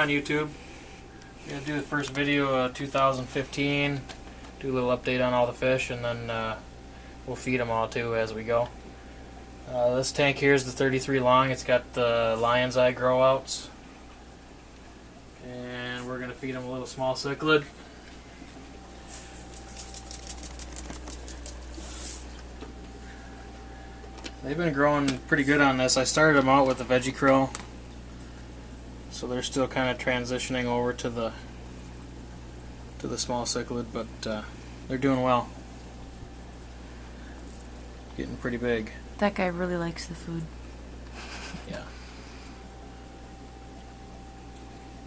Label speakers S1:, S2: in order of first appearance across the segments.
S1: on YouTube. I'm going to do the first video of 2015, do a little update on all the fish, and then we'll feed them all too as we go. This tank here is the 33 long. It's got the lion's eye grow outs. And we're going to feed them a little small cichlid. They've been growing pretty good on this. I started them out with the veggie krill, so they're still kind of transitioning over to the small cichlid, but they're doing well. Getting pretty big.
S2: That guy really likes the food.
S1: Yeah.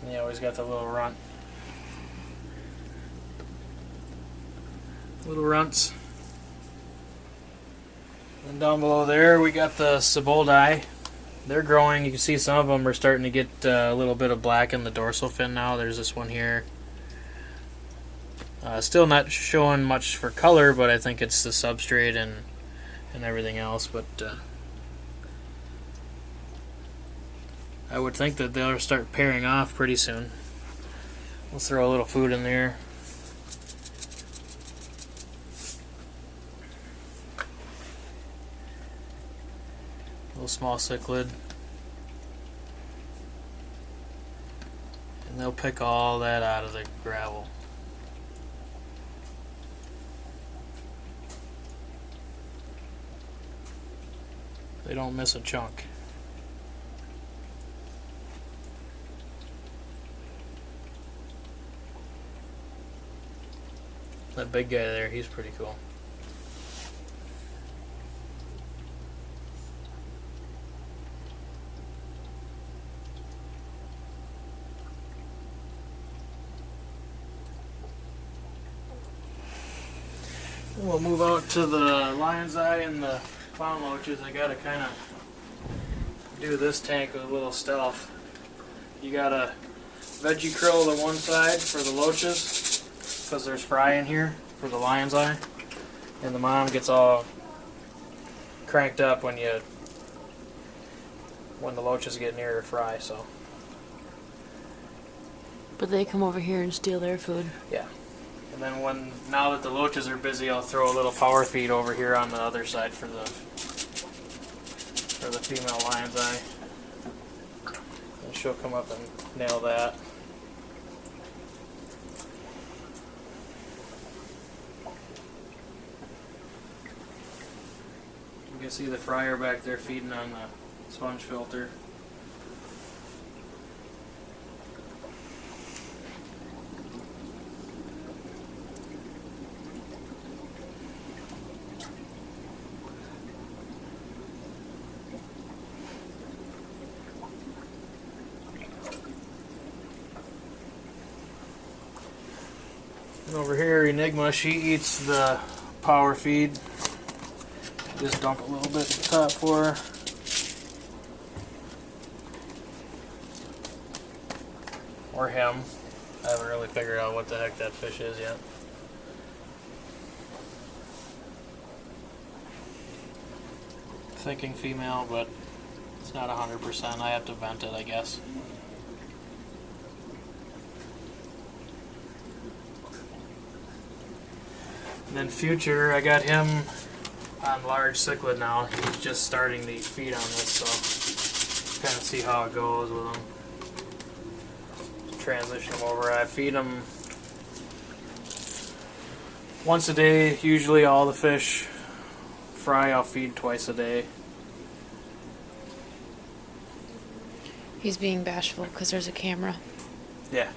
S1: And he always got the little runt. Little runts. And down below there we got the Ceboldi. They're growing. You can see some of them are starting to get a little bit of black in the dorsal fin now. There's this one here. Still not showing much for color, but I think it's the substrate and everything else. But I would think that they'll start pairing off pretty soon. We'll throw a little food in there. Little small cichlid. And they'll pick all that out of the gravel. They don't miss a chunk. That big guy there, he's pretty cool. We'll move out to the lion's eye and the clown loaches. I gotta kind of do this tank with a little stealth. You got a veggie krill to one side for the loaches, because there's fry in here for the lion's eye, and the mom gets all cranked up when the loaches get near her fry. So.
S2: But they come over here and steal their food.
S1: Yeah. And then now that the loaches are busy, I'll throw a little power feed over here on the other side for the female lion's eye. And she'll come up and nail that. You can see the fryer back there feeding on the sponge filter. And over here, Enigma, she eats the power feed. Just dump a little bit at the top for her. Or him. I haven't really figured out what the heck that fish is yet. Thinking female, but it's not 100%. I have to vent it, I guess. And then Future, I got him on large cichlid now. He's just starting to feed on this, so kind of see how it goes with him. Transition him over. I feed him once a day. Usually all the fish. Fry I'll feed twice a day.
S2: He's being bashful because there's a camera.
S1: Yeah.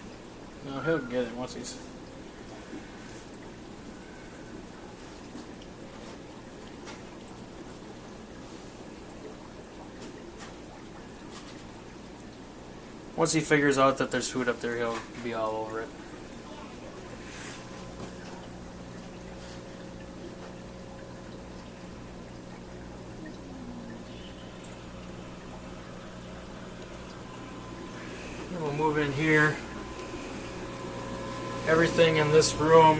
S1: No, he'll get it once he's... Once he figures out that there's food up there, he'll be all over it. Then we'll move in here. Everything in this room,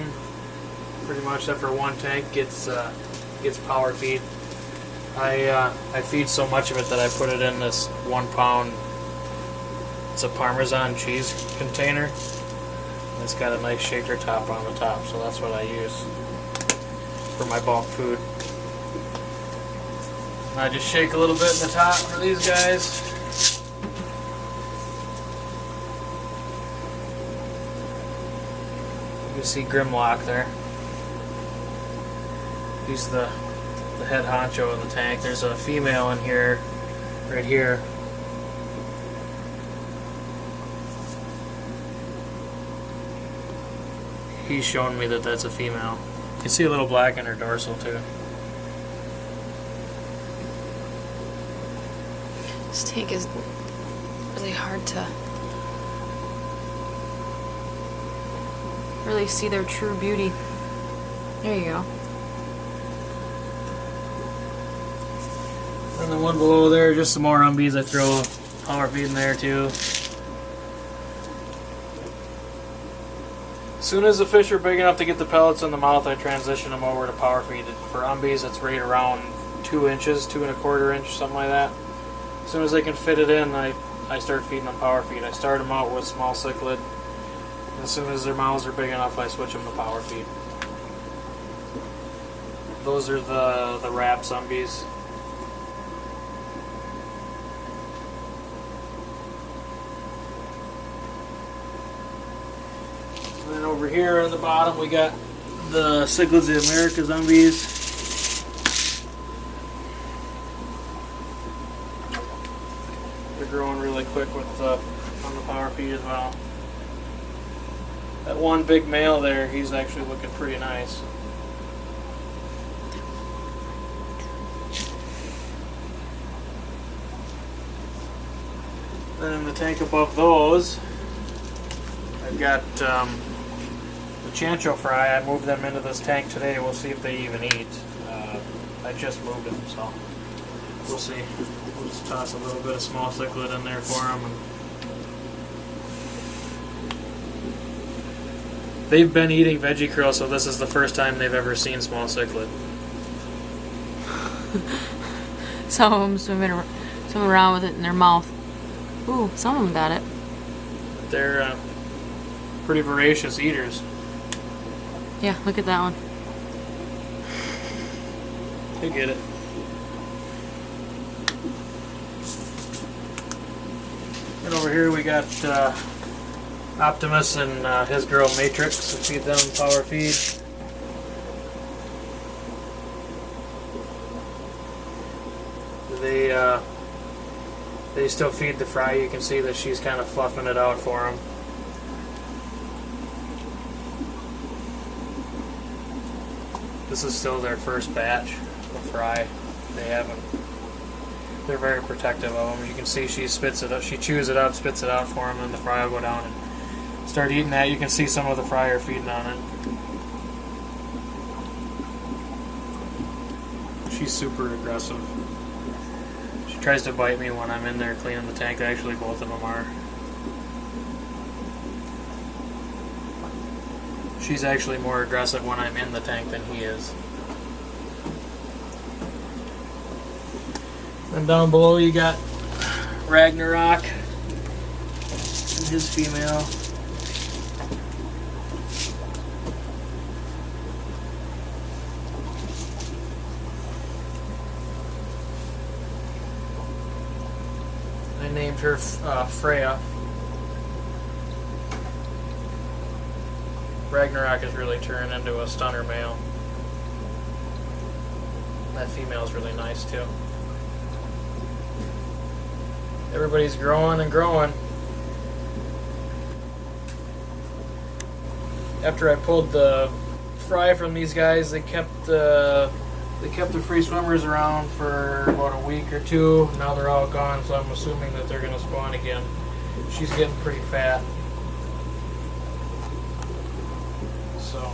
S1: pretty much except for one tank, gets power feed. I feed so much of it that I put it in this 1 pound It's a Parmesan cheese container. It's got a nice shaker top on the top, so that's what I use for my bulk food. I just shake a little bit in the top for these guys. You can see Grimlock there. He's the head honcho of the tank. There's a female in here, right here. He's showing me that that's a female. You can see a little black in her dorsal too.
S2: This tank is really hard to really see their true beauty. There you go.
S1: And the one below there, just some more umbies. I throw power feed in there too. As soon as the fish are big enough to get the pellets in the mouth, I transition them over to power feed. For umbies, it's right around 2 inches, 2 1/4 inch, something like that. As soon as they can fit it in, I start feeding them power feed. I start them out with small cichlid. As soon as their mouths are big enough, I switch them to power feed. Those are the wrap umbies. And then over here on the bottom, we got the Cichlids of America zombies. They're growing really quick with on the power feed as well. That one big male there, he's actually looking pretty nice. Then in the tank above those, I've got the chancho fry. I moved them into this tank today. We'll see if they even eat. I just moved them, so we'll see. We'll just toss a little bit of small cichlid in there for them. They've been eating veggie krill, so this is the first time they've ever seen small cichlid.
S2: Some of them swimming around with it in their mouth. Ooh, some of them got it.
S1: They're pretty voracious eaters.
S2: Yeah, look at that one.
S1: They get it. And over here we got Optimus and his girl Matrix. So feed them power feed. They still feed the fry. You can see that she's kind of fluffing it out for them. This is still their first batch of fry. They haven't. They're very protective of them. You can see she spits it up. She chews it up, spits it out for them, and the fry will go down and start eating that. You can see some of the fry are feeding on it. She's super aggressive. She tries to bite me when I'm in there cleaning the tank. Actually, both of them are. She's actually more aggressive when I'm in the tank than he is. And down below you got Ragnarok and his female. I named her Freya. Ragnarok is really turned into a stunner male. That female's really nice too. Everybody's growing and growing. After I pulled the fry from these guys, they kept the free swimmers around for about a week or two. Now they're all gone, so I'm assuming that they're going to spawn again. She's getting pretty fat. So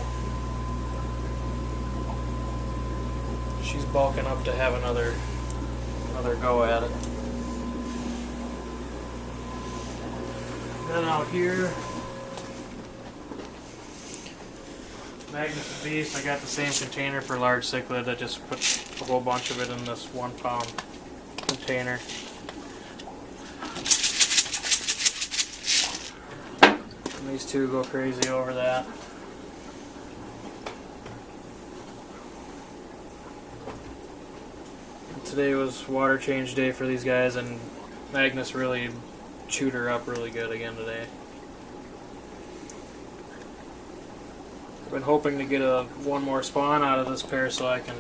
S1: she's bulking up to have another go at it. Then out here, Magnus Beast, I got the same container for large cichlid. I just put a whole bunch of it in this 1 pound container. And these two go crazy over that. And today was water change day for these guys, and Magnus really chewed her up really good again today. I've been hoping to get one more spawn out of this pair so I can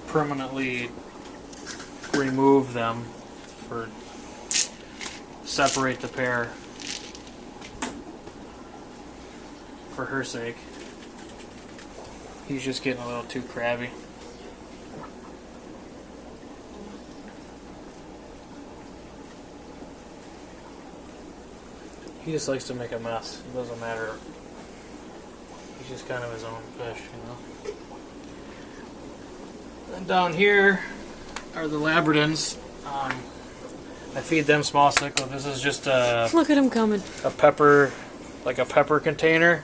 S1: permanently remove them for separate the pair for her sake. He's just getting a little too crabby. He just likes to make a mess. It doesn't matter. He's just kind of his own fish, you know. And down here are the Labradors. I feed them small cichlid. This is just a
S2: Look at him coming.
S1: a pepper, like a pepper container.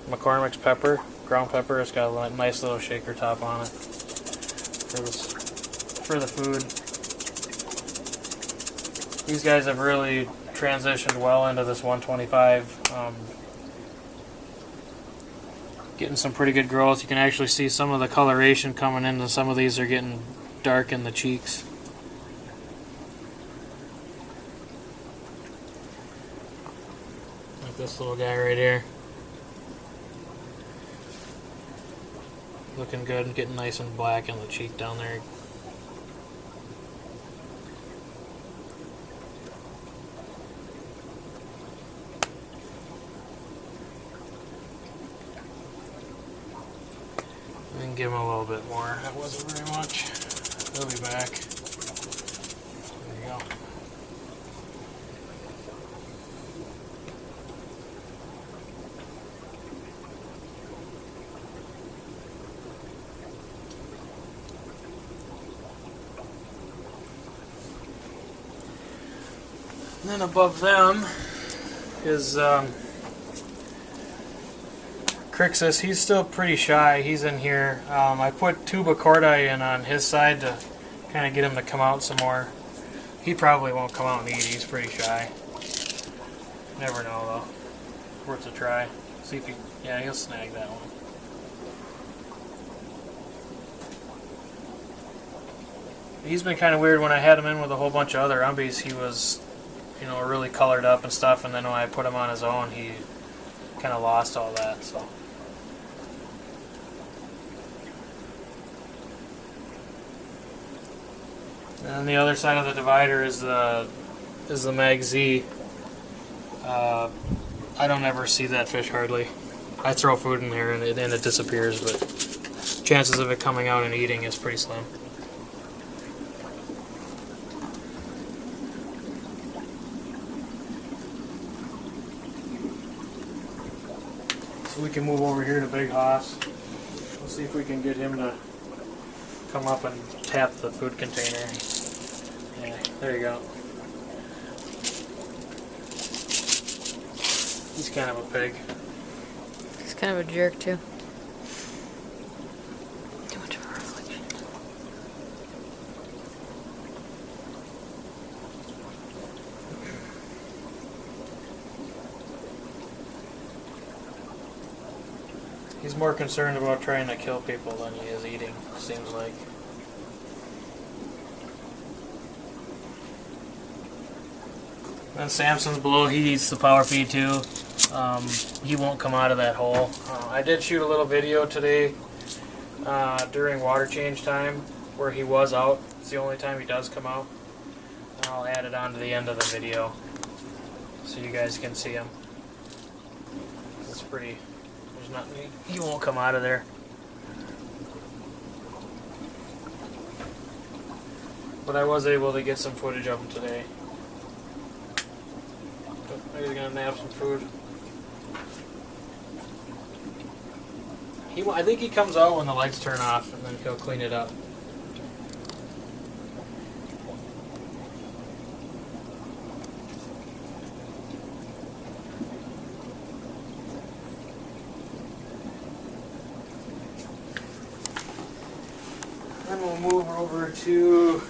S1: McCormick's pepper, ground pepper. It's got a nice little shaker top on it for the food. These guys have really transitioned well into this 125. Getting some pretty good growth. You can actually see some of the coloration coming in, and some of these are getting dark in the cheeks. Like this little guy right here. Looking good and getting nice and black in the cheek down there. And give him a little bit more. That wasn't very much. He'll be back. There you go. And then above them is Crixus. He's still pretty shy. He's in here. I put tuba cordi in on his side to kind of get him to come out some more. He probably won't come out and eat. He's pretty shy. Never know though. Worth a try. See if he. Yeah, he'll snag that one. He's been kind of weird. When I had him in with a whole bunch of other umbies, he was, you know, really colored up and stuff. And then when I put him on his own, he kind of lost all that. So. And on the other side of the divider is the Mag Z. I don't ever see that fish hardly. I throw food in there and it disappears, but chances of it coming out and eating is pretty slim. So we can move over here to Big Hoss. We'll see if we can get him to come up and tap the food container. Yeah, there you go. He's kind of a pig.
S2: He's kind of a jerk too. Too much of a reflection.
S1: He's more concerned about trying to kill people than he is eating, seems like. And Samson's below, he eats the power feed too. He won't come out of that hole. I did shoot a little video today during water change time where he was out. It's the only time he does come out. And I'll add it on to the end of the video so you guys can see him. It's pretty, there's nothing, he won't come out of there. But I was able to get some footage of him today. He's gonna nab some food. I think he comes out when the lights turn off, and then he'll clean it up. Then we'll move over to.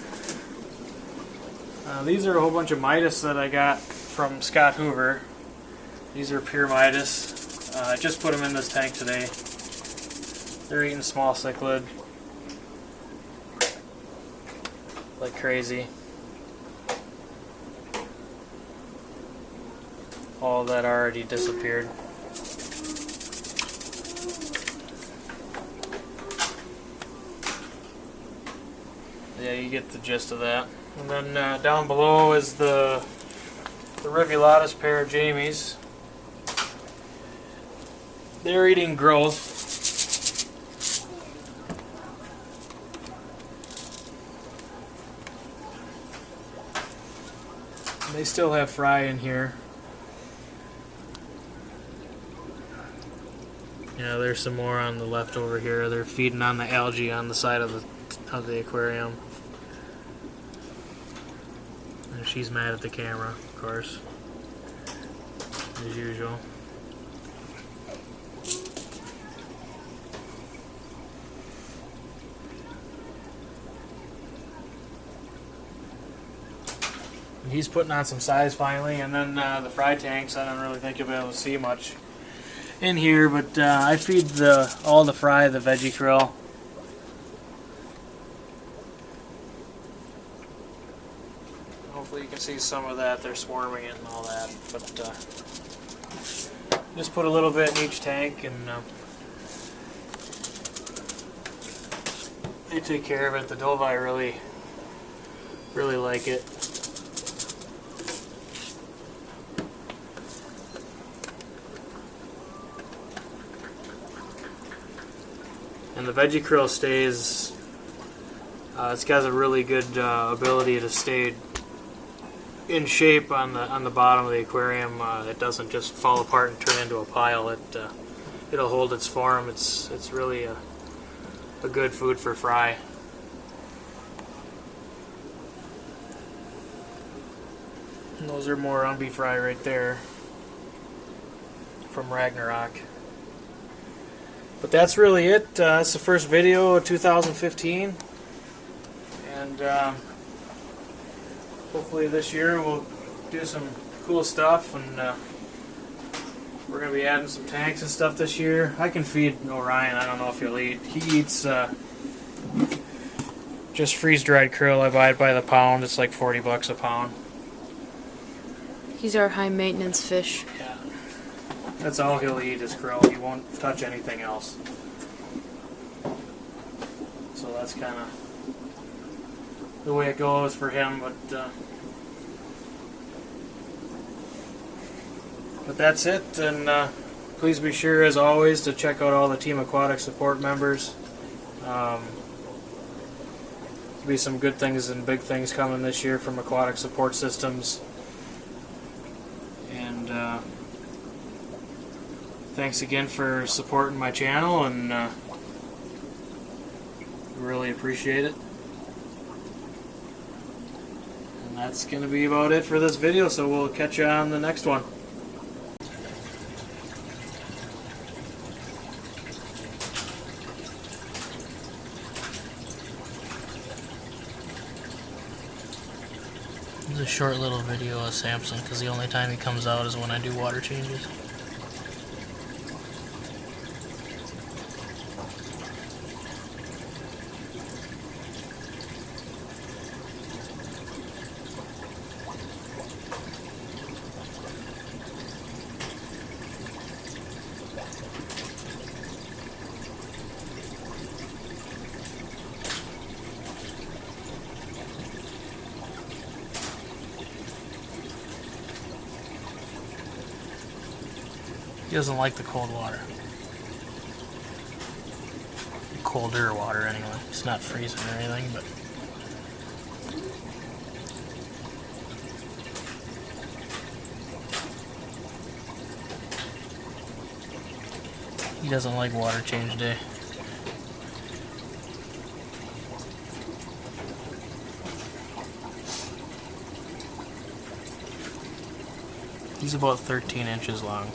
S1: These are a whole bunch of Midas that I got from Scott Hoover. These are pure Midas. I just put them in this tank today. They're eating small cichlid like crazy. All that already disappeared. Yeah, you get the gist of that. And then down below is the Rivulatus pair of Jamies. They're eating growth. And they still have fry in here. Yeah, there's some more on the left over here. They're feeding on the algae on the side of the aquarium. And she's mad at the camera, of course, as usual. And he's putting on some size finally, and then the fry tanks, I don't really think you'll be able to see much in here, but I feed all the fry the veggie krill. Hopefully you can see some of that. They're swarming it and all that, but just put a little bit in each tank, and they take care of it. The Dovai really like it. And the veggie krill stays, it's got a really good ability to stay in shape on the bottom of the aquarium. It doesn't just fall apart and turn into a pile. It'll hold its form. It's really a good food for fry. And those are more umbi fry right there from Ragnarok. But that's really it. That's the first video of 2015, and hopefully this year we'll do some cool stuff, and we're going to be adding some tanks and stuff this year. I can feed Orion. I don't know if he'll eat. He eats just freeze-dried krill. I buy it by the pound. It's like $40 a pound.
S2: He's our high-maintenance fish.
S1: Yeah. That's all he'll eat is krill. He won't touch anything else. So that's kind of the way it goes for him. But that's it. And please be sure, as always, to check out all the Team Aquatic support members. There'll be some good things and big things coming this year from Aquatic Support Systems. And thanks again for supporting my channel, and really appreciate it. And that's going to be about it for this video, so we'll catch you on the next one. This is a short little video of Samson, because the only time he comes out is when I do water changes. He doesn't like the cold water. Colder water anyway. It's not freezing or anything, but he doesn't like water change day. He's about 13 inches long.